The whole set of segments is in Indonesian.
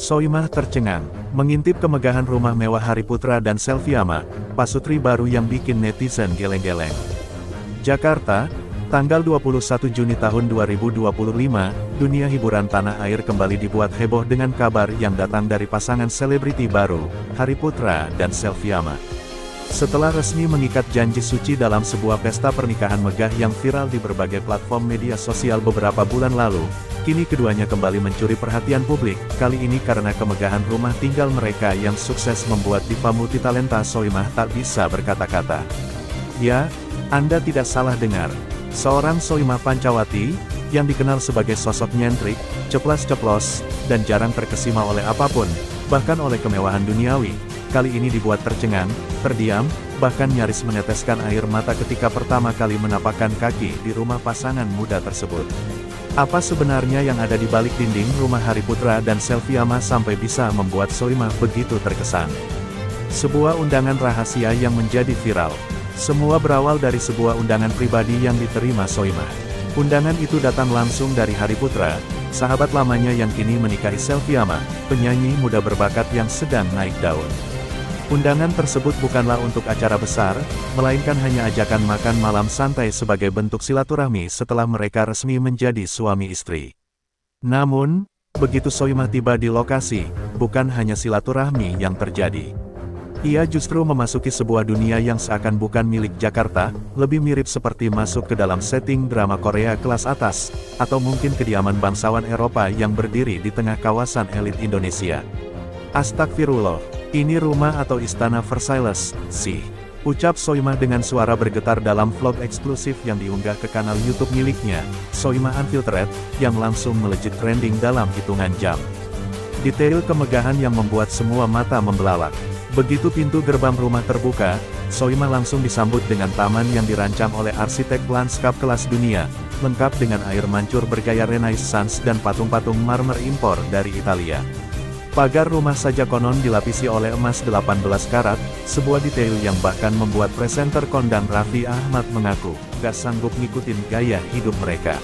Soimah tercengang, mengintip kemegahan rumah mewah Hariputra dan Selviama, pasutri baru yang bikin netizen geleng-geleng. Jakarta, tanggal 21 Juni tahun 2025, dunia hiburan tanah air kembali dibuat heboh dengan kabar yang datang dari pasangan selebriti baru, Hariputra dan Selviama. Setelah resmi mengikat janji suci dalam sebuah pesta pernikahan megah yang viral di berbagai platform media sosial beberapa bulan lalu, kini keduanya kembali mencuri perhatian publik, kali ini karena kemegahan rumah tinggal mereka yang sukses membuat diva multitalenta Soimah tak bisa berkata-kata. Ya, Anda tidak salah dengar. Seorang Soimah Pancawati, yang dikenal sebagai sosok nyentrik, ceplas-ceplos, dan jarang terkesima oleh apapun, bahkan oleh kemewahan duniawi, kali ini dibuat tercengang, terdiam, bahkan nyaris meneteskan air mata ketika pertama kali menapakkan kaki di rumah pasangan muda tersebut. Apa sebenarnya yang ada di balik dinding rumah Hariputra dan Selviama sampai bisa membuat Soimah begitu terkesan? Sebuah undangan rahasia yang menjadi viral. Semua berawal dari sebuah undangan pribadi yang diterima Soimah. Undangan itu datang langsung dari Hariputra, sahabat lamanya yang kini menikahi Selviama, penyanyi muda berbakat yang sedang naik daun. Undangan tersebut bukanlah untuk acara besar, melainkan hanya ajakan makan malam santai sebagai bentuk silaturahmi setelah mereka resmi menjadi suami istri. Namun, begitu Soimah tiba di lokasi, bukan hanya silaturahmi yang terjadi. Ia justru memasuki sebuah dunia yang seakan bukan milik Jakarta, lebih mirip seperti masuk ke dalam setting drama Korea kelas atas, atau mungkin kediaman bangsawan Eropa yang berdiri di tengah kawasan elit Indonesia. Astagfirullah, ini rumah atau istana Versailles, sih? Ucap Soimah dengan suara bergetar dalam vlog eksklusif yang diunggah ke kanal YouTube miliknya, Soimah Unfiltered, yang langsung melejit trending dalam hitungan jam. Detail kemegahan yang membuat semua mata membelalak. Begitu pintu gerbang rumah terbuka, Soimah langsung disambut dengan taman yang dirancang oleh arsitek lanskap kelas dunia, lengkap dengan air mancur bergaya Renaissance dan patung-patung marmer impor dari Italia. Pagar rumah saja konon dilapisi oleh emas 18 karat, sebuah detail yang bahkan membuat presenter kondang Raffi Ahmad mengaku, gak sanggup ngikutin gaya hidup mereka.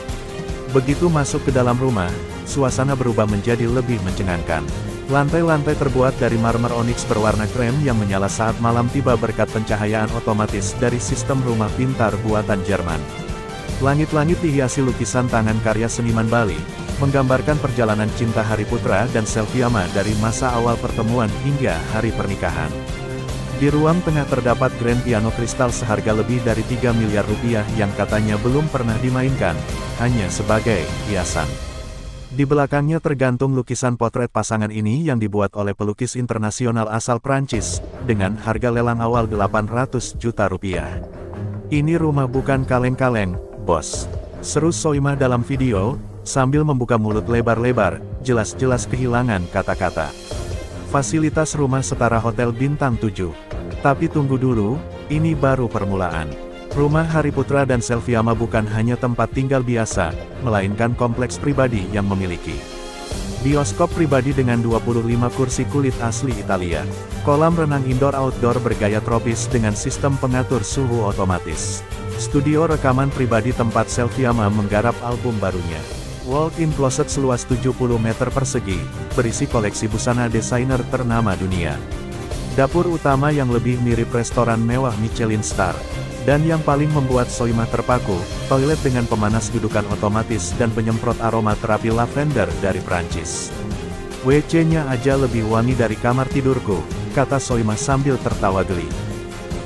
Begitu masuk ke dalam rumah, suasana berubah menjadi lebih mencengangkan. Lantai-lantai terbuat dari marmer onyx berwarna krem yang menyala saat malam tiba berkat pencahayaan otomatis dari sistem rumah pintar buatan Jerman. Langit-langit dihiasi lukisan tangan karya seniman Bali, menggambarkan perjalanan cinta Hariputra dan Selviama dari masa awal pertemuan hingga hari pernikahan. Di ruang tengah terdapat grand piano kristal seharga lebih dari 3 miliar rupiah yang katanya belum pernah dimainkan, hanya sebagai hiasan. Di belakangnya tergantung lukisan potret pasangan ini yang dibuat oleh pelukis internasional asal Prancis, dengan harga lelang awal 800 juta rupiah. Ini rumah bukan kaleng-kaleng, bos. Seru Soimah dalam video, sambil membuka mulut lebar-lebar, jelas-jelas kehilangan kata-kata. Fasilitas rumah setara hotel bintang 7. Tapi tunggu dulu, ini baru permulaan. Rumah Hariputra dan Selviama bukan hanya tempat tinggal biasa, melainkan kompleks pribadi yang memiliki bioskop pribadi dengan 25 kursi kulit asli Italia, kolam renang indoor-outdoor bergaya tropis dengan sistem pengatur suhu otomatis, studio rekaman pribadi tempat Selviama menggarap album barunya, walk-in closet seluas 70 meter persegi, berisi koleksi busana desainer ternama dunia, dapur utama yang lebih mirip restoran mewah Michelin Star, dan yang paling membuat Soimah terpaku, toilet dengan pemanas dudukan otomatis dan penyemprot aroma terapi lavender dari Prancis. WC-nya aja lebih wangi dari kamar tidurku, kata Soimah sambil tertawa geli.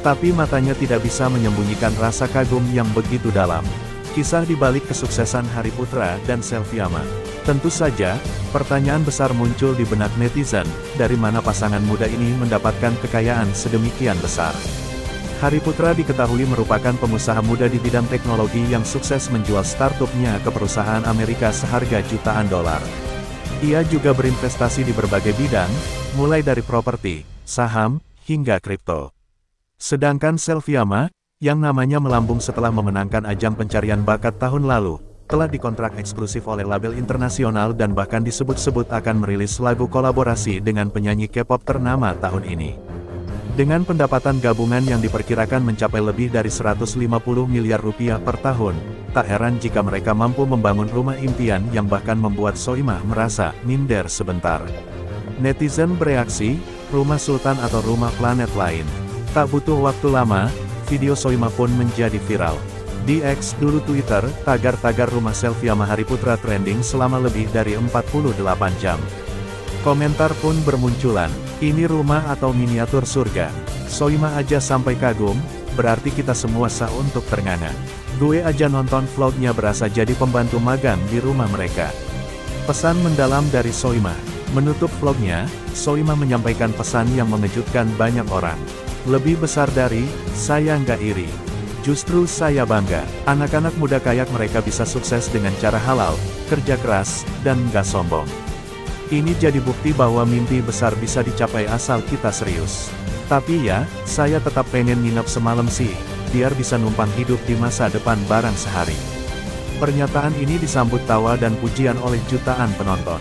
Tapi matanya tidak bisa menyembunyikan rasa kagum yang begitu dalam. Kisah di balik kesuksesan Hariputra dan Selviama. Tentu saja, pertanyaan besar muncul di benak netizen, dari mana pasangan muda ini mendapatkan kekayaan sedemikian besar. Hariputra diketahui merupakan pengusaha muda di bidang teknologi yang sukses menjual startupnya ke perusahaan Amerika seharga jutaan dolar. Ia juga berinvestasi di berbagai bidang, mulai dari properti, saham, hingga kripto. Sedangkan Selviama, yang namanya melambung setelah memenangkan ajang pencarian bakat tahun lalu, telah dikontrak eksklusif oleh label internasional dan bahkan disebut-sebut akan merilis lagu kolaborasi dengan penyanyi K-pop ternama tahun ini. Dengan pendapatan gabungan yang diperkirakan mencapai lebih dari 150 miliar rupiah per tahun, tak heran jika mereka mampu membangun rumah impian yang bahkan membuat Soimah merasa minder sebentar. Netizen bereaksi, rumah sultan atau rumah planet lain. Tak butuh waktu lama, video Soimah pun menjadi viral. Di X, dulu Twitter, tagar-tagar rumah Selviama Hariputra trending selama lebih dari 48 jam. Komentar pun bermunculan, ini rumah atau miniatur surga. Soimah aja sampai kagum, berarti kita semua sah untuk ternganga. Gue aja nonton vlognya berasa jadi pembantu magang di rumah mereka. Pesan mendalam dari Soimah. Menutup vlognya, Soimah menyampaikan pesan yang mengejutkan banyak orang. Lebih besar dari, saya nggak iri. Justru saya bangga, anak-anak muda kayak mereka bisa sukses dengan cara halal, kerja keras, dan nggak sombong. Ini jadi bukti bahwa mimpi besar bisa dicapai asal kita serius. Tapi ya, saya tetap pengen nginep semalam sih, biar bisa numpang hidup di masa depan barang sehari. Pernyataan ini disambut tawa dan pujian oleh jutaan penonton.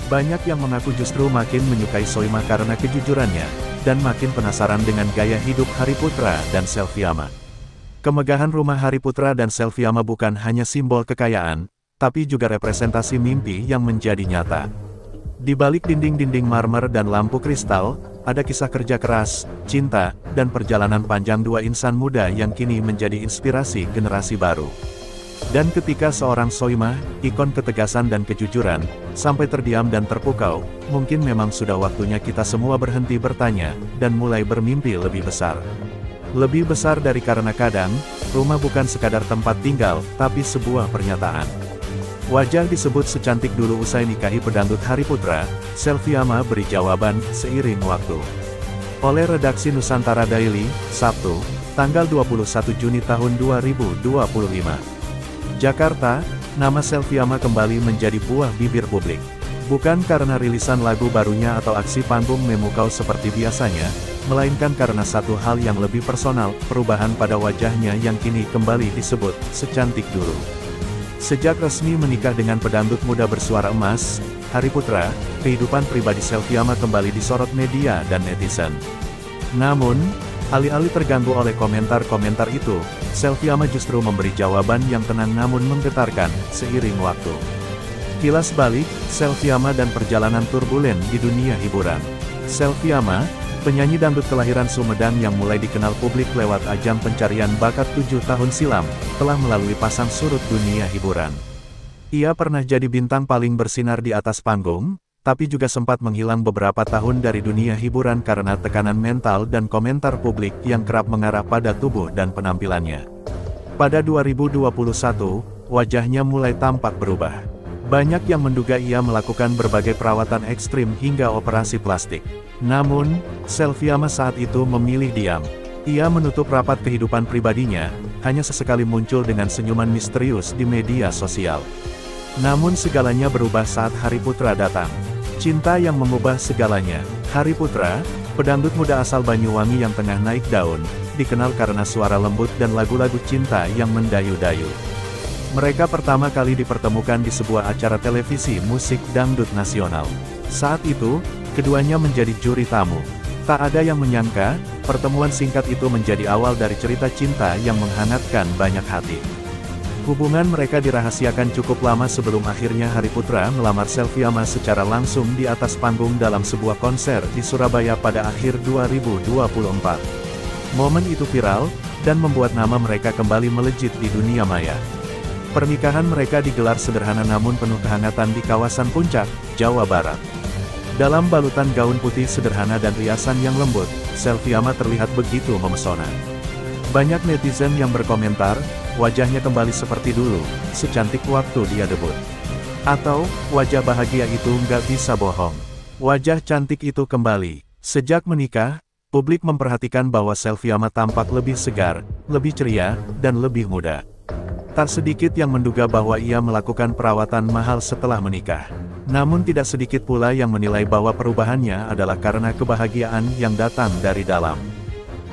Banyak yang mengaku justru makin menyukai Soimah karena kejujurannya, dan makin penasaran dengan gaya hidup Hariputra dan Selviama. Kemegahan rumah Hariputra dan Selviama bukan hanya simbol kekayaan, tapi juga representasi mimpi yang menjadi nyata. Di balik dinding-dinding marmer dan lampu kristal, ada kisah kerja keras, cinta, dan perjalanan panjang dua insan muda yang kini menjadi inspirasi generasi baru. Dan ketika seorang Soimah, ikon ketegasan dan kejujuran, sampai terdiam dan terpukau, mungkin memang sudah waktunya kita semua berhenti bertanya, dan mulai bermimpi lebih besar. Lebih besar dari karena kadang, rumah bukan sekadar tempat tinggal, tapi sebuah pernyataan. Wajah disebut secantik dulu usai nikahi pedangdut Hariputra, Selviama beri jawaban seiring waktu. Oleh redaksi Nusantara Daily, Sabtu, tanggal 21 Juni tahun 2025. Jakarta, nama Selviama kembali menjadi buah bibir publik. Bukan karena rilisan lagu barunya atau aksi panggung memukau seperti biasanya, melainkan karena satu hal yang lebih personal, perubahan pada wajahnya yang kini kembali disebut secantik dulu. Sejak resmi menikah dengan pedangdut muda bersuara emas, Hariputra, kehidupan pribadi Selviama kembali disorot media dan netizen. Namun, alih-alih terganggu oleh komentar-komentar itu, Selviama justru memberi jawaban yang tenang namun menggetarkan, seiring waktu. Kilas balik, Selviama dan perjalanan turbulen di dunia hiburan. Selviama, penyanyi dangdut kelahiran Sumedang yang mulai dikenal publik lewat ajang pencarian bakat 7 tahun silam, telah melalui pasang surut dunia hiburan. Ia pernah jadi bintang paling bersinar di atas panggung, tapi juga sempat menghilang beberapa tahun dari dunia hiburan karena tekanan mental dan komentar publik yang kerap mengarah pada tubuh dan penampilannya. Pada 2021, wajahnya mulai tampak berubah. Banyak yang menduga ia melakukan berbagai perawatan ekstrim hingga operasi plastik. Namun, Selviama saat itu memilih diam. Ia menutup rapat kehidupan pribadinya, hanya sesekali muncul dengan senyuman misterius di media sosial. Namun segalanya berubah saat Hariputra datang. Cinta yang mengubah segalanya. Hariputra, pedangdut muda asal Banyuwangi yang tengah naik daun, dikenal karena suara lembut dan lagu-lagu cinta yang mendayu-dayu. Mereka pertama kali dipertemukan di sebuah acara televisi musik dangdut nasional. Saat itu, keduanya menjadi juri tamu. Tak ada yang menyangka, pertemuan singkat itu menjadi awal dari cerita cinta yang menghangatkan banyak hati. Hubungan mereka dirahasiakan cukup lama sebelum akhirnya Hariputra melamar Selviama secara langsung di atas panggung dalam sebuah konser di Surabaya pada akhir 2024. Momen itu viral, dan membuat nama mereka kembali melejit di dunia maya. Pernikahan mereka digelar sederhana namun penuh kehangatan di kawasan Puncak, Jawa Barat. Dalam balutan gaun putih sederhana dan riasan yang lembut, Selviama terlihat begitu memesona. Banyak netizen yang berkomentar, wajahnya kembali seperti dulu, secantik waktu dia debut. Atau, wajah bahagia itu nggak bisa bohong. Wajah cantik itu kembali. Sejak menikah, publik memperhatikan bahwa Selviama tampak lebih segar, lebih ceria, dan lebih muda. Tak sedikit yang menduga bahwa ia melakukan perawatan mahal setelah menikah. Namun tidak sedikit pula yang menilai bahwa perubahannya adalah karena kebahagiaan yang datang dari dalam.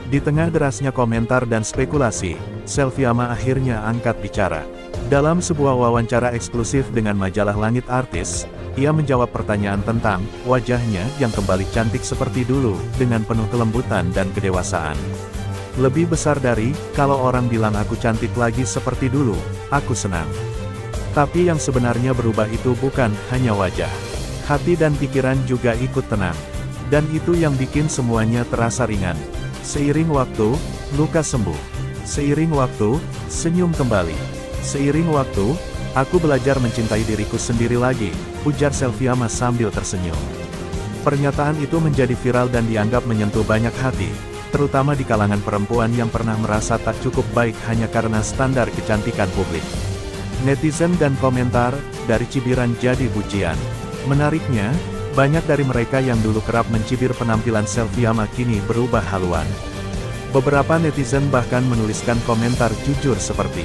Di tengah derasnya komentar dan spekulasi, Selviama akhirnya angkat bicara. Dalam sebuah wawancara eksklusif dengan majalah Langit Artis, ia menjawab pertanyaan tentang wajahnya yang kembali cantik seperti dulu, dengan penuh kelembutan dan kedewasaan. Lebih besar dari, kalau orang bilang aku cantik lagi seperti dulu, aku senang. Tapi yang sebenarnya berubah itu bukan hanya wajah. Hati dan pikiran juga ikut tenang. Dan itu yang bikin semuanya terasa ringan. Seiring waktu, luka sembuh. Seiring waktu, senyum kembali. Seiring waktu, aku belajar mencintai diriku sendiri lagi, ujar Selviama sambil tersenyum. Pernyataan itu menjadi viral dan dianggap menyentuh banyak hati, terutama di kalangan perempuan yang pernah merasa tak cukup baik hanya karena standar kecantikan publik. Netizen dan komentar, dari cibiran jadi pujian. Menariknya, banyak dari mereka yang dulu kerap mencibir penampilan Selviama kini berubah haluan. Beberapa netizen bahkan menuliskan komentar jujur seperti,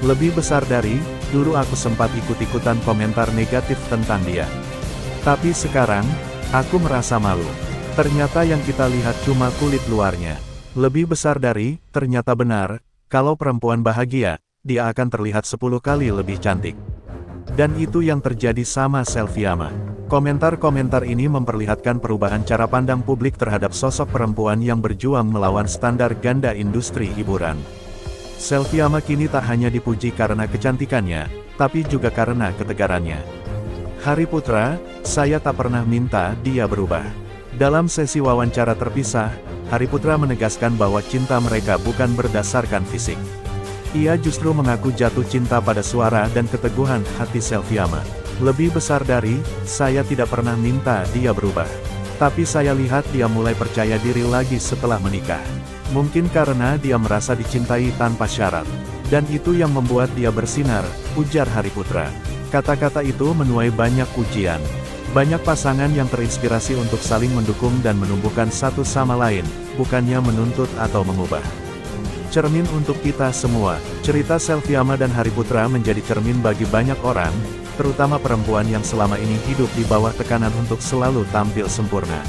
"Lebih besar dari, dulu aku sempat ikut-ikutan komentar negatif tentang dia. Tapi sekarang, aku merasa malu. Ternyata yang kita lihat cuma kulit luarnya. Lebih besar dari, ternyata benar, kalau perempuan bahagia, dia akan terlihat 10 kali lebih cantik." Dan itu yang terjadi sama Selviama. Komentar-komentar ini memperlihatkan perubahan cara pandang publik terhadap sosok perempuan yang berjuang melawan standar ganda industri hiburan. Selviama kini tak hanya dipuji karena kecantikannya, tapi juga karena ketegarannya. Hari Putra, saya tak pernah minta dia berubah. Dalam sesi wawancara terpisah, Hari Putra menegaskan bahwa cinta mereka bukan berdasarkan fisik. Ia justru mengaku jatuh cinta pada suara dan keteguhan hati Selviama. "Lebih besar dari, saya tidak pernah minta dia berubah. Tapi saya lihat dia mulai percaya diri lagi setelah menikah. Mungkin karena dia merasa dicintai tanpa syarat. Dan itu yang membuat dia bersinar," ujar Hari Putra. Kata-kata itu menuai banyak pujian. Banyak pasangan yang terinspirasi untuk saling mendukung dan menumbuhkan satu sama lain, bukannya menuntut atau mengubah. Cermin untuk kita semua, cerita Selviama dan Hari Putra menjadi cermin bagi banyak orang, terutama perempuan yang selama ini hidup di bawah tekanan untuk selalu tampil sempurna.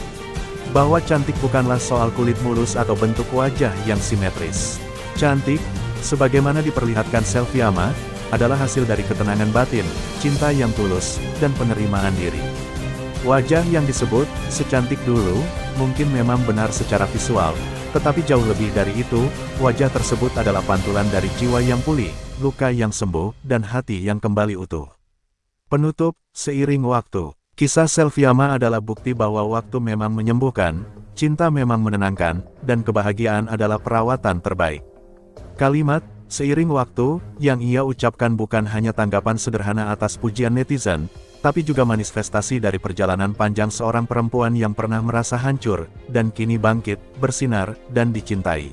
Bahwa cantik bukanlah soal kulit mulus atau bentuk wajah yang simetris. Cantik, sebagaimana diperlihatkan Selviama, adalah hasil dari ketenangan batin, cinta yang tulus, dan penerimaan diri. Wajah yang disebut secantik dulu mungkin memang benar secara visual, tetapi jauh lebih dari itu, wajah tersebut adalah pantulan dari jiwa yang pulih, luka yang sembuh, dan hati yang kembali utuh. Penutup, seiring waktu, kisah Selviama adalah bukti bahwa waktu memang menyembuhkan, cinta memang menenangkan, dan kebahagiaan adalah perawatan terbaik. Kalimat "seiring waktu" yang ia ucapkan bukan hanya tanggapan sederhana atas pujian netizen, tapi juga manifestasi dari perjalanan panjang seorang perempuan yang pernah merasa hancur, dan kini bangkit, bersinar, dan dicintai.